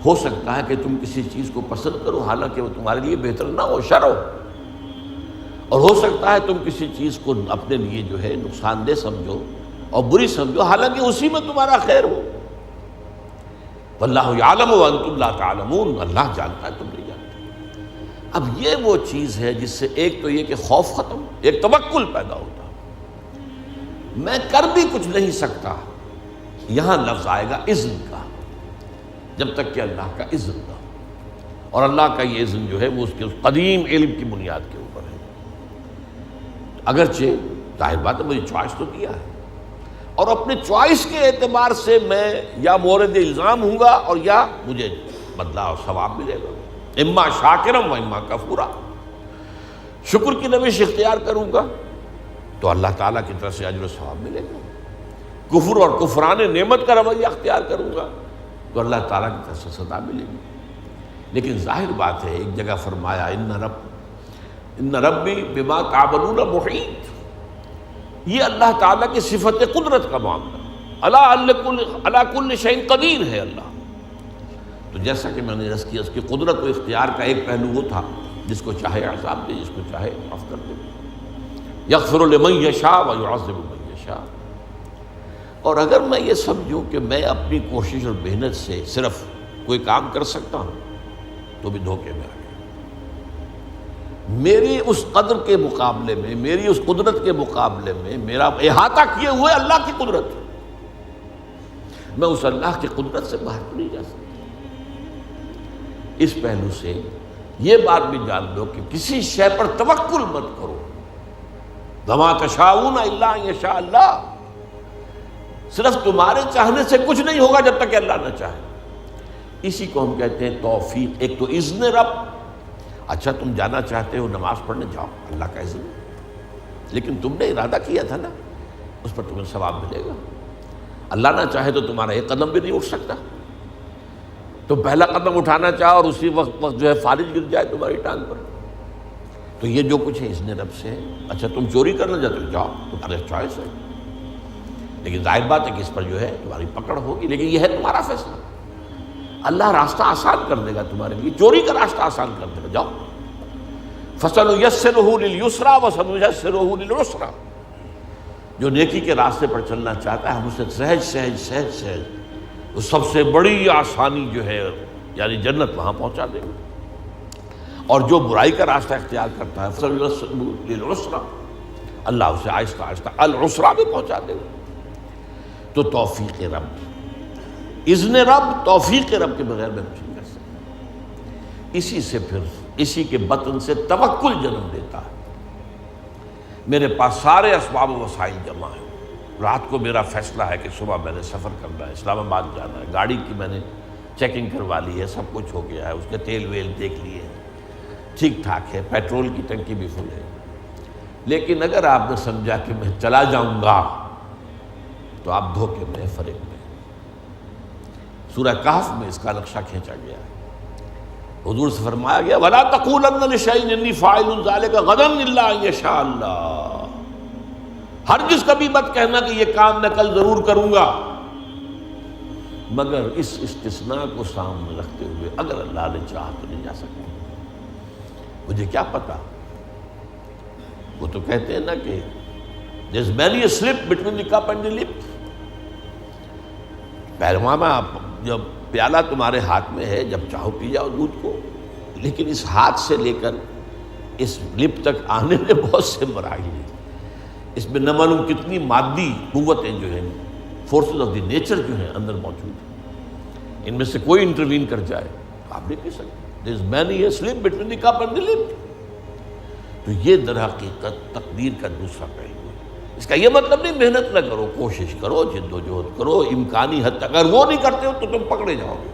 ہو سکتا ہے کہ تم کسی چیز کو پسند کرو حالانکہ وہ تمہارے لیے بہتر نہ ہو، شر ہو، اور ہو سکتا ہے تم کسی چیز کو اپنے لیے جو ہے نقصان دہ سمجھو اور بری سمجھو حالانکہ اسی میں تمہارا خیر ہو۔ واللہ یعلم وانتم لا تعلمون، اللہ جانتا ہے تم نہیں جانتے۔ اب یہ وہ چیز ہے جس سے ایک تو یہ کہ خوف ختم، ایک توکل پیدا ہوتا، میں کر بھی کچھ نہیں سکتا، یہاں لفظ آئے گا اذن کا، جب تک کہ اللہ کا اذن نہ ہو، اور اللہ کا یہ اذن جو ہے وہ اس کے قدیم علم کی بنیاد کے اوپر ہے۔ اگرچہ ظاہر بات ہے مجھے چوائس تو کیا ہے، اور اپنے چوائس کے اعتبار سے میں یا مورد الزام ہوں گا اور یا مجھے بدلہ اور ثواب ملے گا، اما شاکرم و اما کفورا۔ شکر کی روش اختیار کروں گا تو اللہ تعالیٰ کی طرف سے اجر و ثواب ملے گا، کفر اور کفران نعمت کا رویہ اختیار کروں گا تو اللہ تعالیٰ کی طرف سے سزا ملے گی۔ لیکن ظاہر بات ہے ایک جگہ فرمایا ان ربی بما تعملون محیط، یہ اللہ تعالیٰ کی صفت قدرت کا معاملہ، علی کل شیء قدیر ہے اللہ۔ تو جیسا کہ میں نے عرض کیا اس کی قدرت و اختیار کا ایک پہلو وہ تھا جس کو چاہے عذاب دے، جس کو چاہے معاف کر دے، یغفر لمن یشاء ویعذب من یشاء۔ اور اگر میں یہ سمجھوں کہ میں اپنی کوشش اور محنت سے صرف کوئی کام کر سکتا ہوں تو بھی دھوکے میں آ گیا۔ میری اس قدر کے مقابلے میں، میری اس قدرت کے مقابلے میں میرا احاطہ کیے ہوئے اللہ کی قدرت ہے، میں اس اللہ کی قدرت سے باہر نہیں جا سکتا۔ اس پہلو سے یہ بات بھی جان لو کہ کسی شے پر توکل مت کرو، وما تشاءون الا ان یشاء اللہ، صرف تمہارے چاہنے سے کچھ نہیں ہوگا جب تک کہ اللہ نہ چاہے۔ اسی کو ہم کہتے ہیں توفیق۔ ایک تو اذن رب، اچھا تم جانا چاہتے ہو نماز پڑھنے جاؤ، اللہ کا اذن، لیکن تم نے ارادہ کیا تھا نا، اس پر تمہیں ثواب ملے گا۔ اللہ نہ چاہے تو تمہارا ایک قدم بھی نہیں اٹھ سکتا، تم پہلا قدم اٹھانا چاہو اور اسی وقت جو ہے فالج گر جائے تمہاری ٹانگ پر، تو یہ جو کچھ ہے اذن رب سے ہے۔ اچھا تم چوری کرنا چاہتے ہو جاؤ، تمہارا چوائس ہے، لیکن ظاہر بات ہے کہ اس پر جو ہے تمہاری پکڑ ہوگی، لیکن یہ ہے تمہارا فیصلہ۔ اللہ راستہ آسان کر دے گا تمہارے لیے، چوری کا راستہ آسان کر دے گا، جاؤ۔ فَسَنُيَسِّرُهُ لِلْيُسْرَىٰ وَسَنُيَسِّرُهُ لِلْعُسْرَىٰ، جو نیکی کے راستے پر چلنا چاہتا ہے ہم اسے سہج سہج سہج سہج وہ سب سے بڑی آسانی جو ہے یعنی جنت وہاں پہنچا دے گا، اور جو برائی کا راستہ اختیار کرتا ہے فَسَنُيَسِّرُهُ لِلْعُسْرَىٰ، اللہ اسے آہستہ آہستہ العسرا میں پہنچا دے گا۔ تو توفیق رب، اذن رب، توفیق رب کے بغیر میں کچھ نہیں کر سکتا۔ اسی سے پھر اسی کے بطن سے توکل جنم لیتا ہے۔ میرے پاس سارے اسباب و وسائل جمع ہیں، رات کو میرا فیصلہ ہے کہ صبح میں نے سفر کرنا ہے، اسلام آباد جانا ہے، گاڑی کی میں نے چیکنگ کروا لی ہے، سب کچھ ہو گیا ہے، اس کے تیل ویل دیکھ لیے ہیں، ٹھیک ٹھاک ہے، پیٹرول کی ٹنکی بھی فل ہے۔ لیکن اگر آپ نے سمجھا کہ میں چلا جاؤں گا تو آپ دھوکے میں، فریب میں۔ سورہ کہف میں اس کا نقشہ کھینچا گیا ہے، حضور سے فرمایا گیا وَلَا تَقُولَنَّ لِشَيْءٍ إِنِّي فَاعِلٌ ذَلِكَ غَدًا إِلَّا أَن يَشَاءَ اللَّهُ، ہرگز کبھی مت کہنا کہ یہ کام میں کل ضرور کروں گا، مگر اس استثناء کو سامنے رکھتے ہوئے اگر اللہ نے چاہا تو نہیں جا سکتا، مجھے کیا پتا۔ وہ تو کہتے ہیں نا کہ there's many a slip between the cup and the lip، پہلواں جب پیالہ تمہارے ہاتھ میں ہے جب چاہو پی جاؤ دودھ کو، لیکن اس ہاتھ سے لے کر اس لپ تک آنے میں بہت سے مراحل ہیں، اس میں نہ معلوم کتنی مادی قوتیں جو ہیں، فورسز آف دی نیچر جو ہیں اندر موجود ہیں، ان میں سے کوئی انٹروین کر جائے تو آپ نہیں پی سکتے۔ there is many a slip between the cup and the lip۔ تو یہ در حقیقت تقدیر کا دوسرا پہلو ہے۔ اس کا یہ مطلب نہیں محنت نہ کرو، کوشش کرو، جد و جہد کرو، امکانی حد تک، اگر وہ نہیں کرتے ہو تو تم پکڑے جاؤ گے،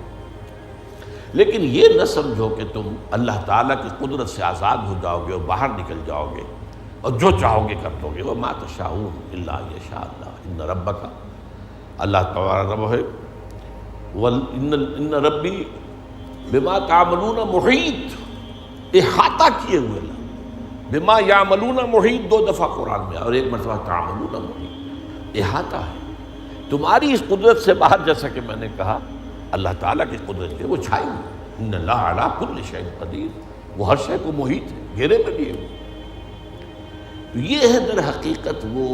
لیکن یہ نہ سمجھو کہ تم اللہ تعالیٰ کی قدرت سے آزاد ہو جاؤ گے اور باہر نکل جاؤ گے اور جو چاہو گے کر دو گے۔ وَمَا تَشَاءُونَ إِلَّا أَن يَشَاءَ اللَّهُ إِنَّ رَبَّكَ، اللہ تعالیٰ رب ہے، إِنَّ رَبِّي بِمَا تَعْمَلُونَ مُحِيطٌ، احاطہ کیے ہوئے اللہ، بما یعملون محیط دو دفعہ قرآن میں، اور ایک مرتبہ تعملون محیط، احاطہ ہے تمہاری اس قدرت سے باہر، جیسا کہ میں نے کہا اللہ تعالیٰ کی قدرت ہے وہ چھائی ہوئی، ان اللہ علی کل شیء قدیر، وہ ہر شے کو محیط ہے، گھیرے میں لیے ہوئے۔ تو یہ ہے در حقیقت وہ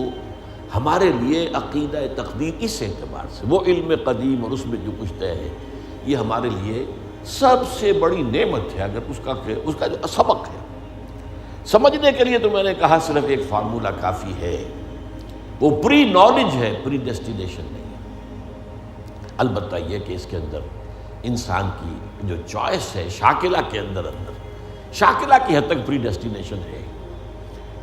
ہمارے لیے عقیدہ تقدیر، اس اعتبار سے وہ علم قدیم اور اس میں جو کچھ طے ہے یہ ہمارے لیے سب سے بڑی نعمت ہے۔ اگر اس کا جو سبق ہے سمجھنے کے لیے تو میں نے کہا صرف ایک فارمولہ کافی ہے، وہ پری نالج ہے، پری ڈیسٹینیشن نہیں ہے۔ البتہ یہ کہ اس کے اندر انسان کی جو چوائس ہے شاکلہ کے اندر شاکلہ کی حد تک پری ڈیسٹینیشن ہے،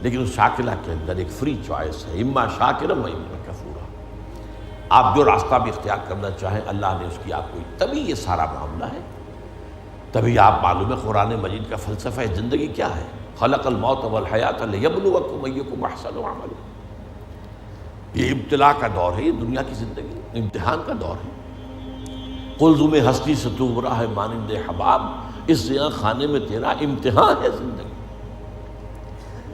لیکن اس شاکلہ کے اندر ایک فری چوائس ہے، اما شاکرا و اما کفورا۔ آپ جو راستہ بھی اختیار کرنا چاہیں اللہ نے اس کی آپ کو، تبھی یہ سارا معاملہ ہے، تبھی آپ معلوم ہے قرآن مجید کا فلسفہ زندگی کیا ہے، خلق الموت والحیات لیبلوکم ایکم احسن عملا۔ یہ ابتلا کا دور ہے، یہ دنیا کی زندگی امتحان کا دور ہے۔ قلزم ہستی سے تو برا ہے مانند حباب، اس زیاں خانے میں تیرا امتحان ہے زندگی۔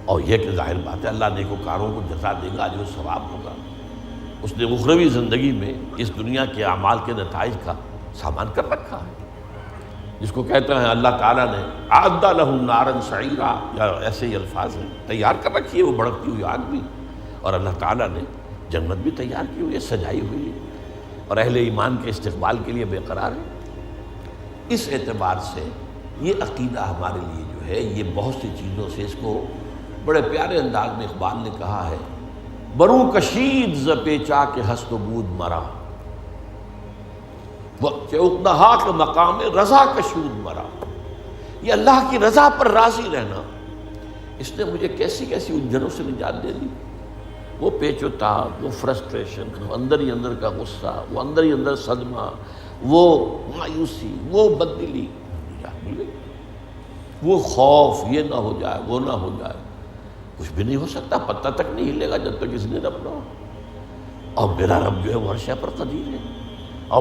اور یہ کہ ظاہر بات ہے اللہ نیکوکاروں کو جزا دے گا، اجر و ثواب ہوگا۔ اس نے اخروی زندگی میں اس دنیا کے اعمال کے نتائج کا سامان کر رکھا ہے، جس کو کہتے ہیں اللہ تعالیٰ نے اعد لہم نارا سعیرا، یا ایسے ہی الفاظ ہیں، تیار کر رکھی ہے وہ بھڑکتی ہوئی آگ بھی، اور اللہ تعالیٰ نے جنت بھی تیار کی ہوئی ہے، سجائی ہوئی ہے، اور اہل ایمان کے استقبال کے لیے بے قرار ہے۔ اس اعتبار سے یہ عقیدہ ہمارے لیے جو ہے یہ بہت سی چیزوں سے، اس کو بڑے پیارے انداز میں اقبال نے کہا ہے، بروں کشید ز پیچا کے ہست و بود مرا، وقت اقدہا کے مقام رضا کشود مرا۔ یہ اللہ کی رضا پر راضی رہنا، اس نے مجھے کیسی کیسی الجھنوں سے نجات دے دی۔ وہ پیچ و تاب، وہ فرسٹریشن، وہ اندر ہی اندر کا غصہ، وہ اندر ہی اندر صدمہ، وہ مایوسی، وہ بددلی، نجات مل گئی۔ وہ خوف، یہ نہ ہو جائے، وہ نہ ہو جائے، کچھ بھی نہیں ہو سکتا، پتہ تک نہیں ہلے گا جب تک اس نے رب نہ ہو۔ اور میرا رب جو ہے وہ ہر شے پر قدیر ہے۔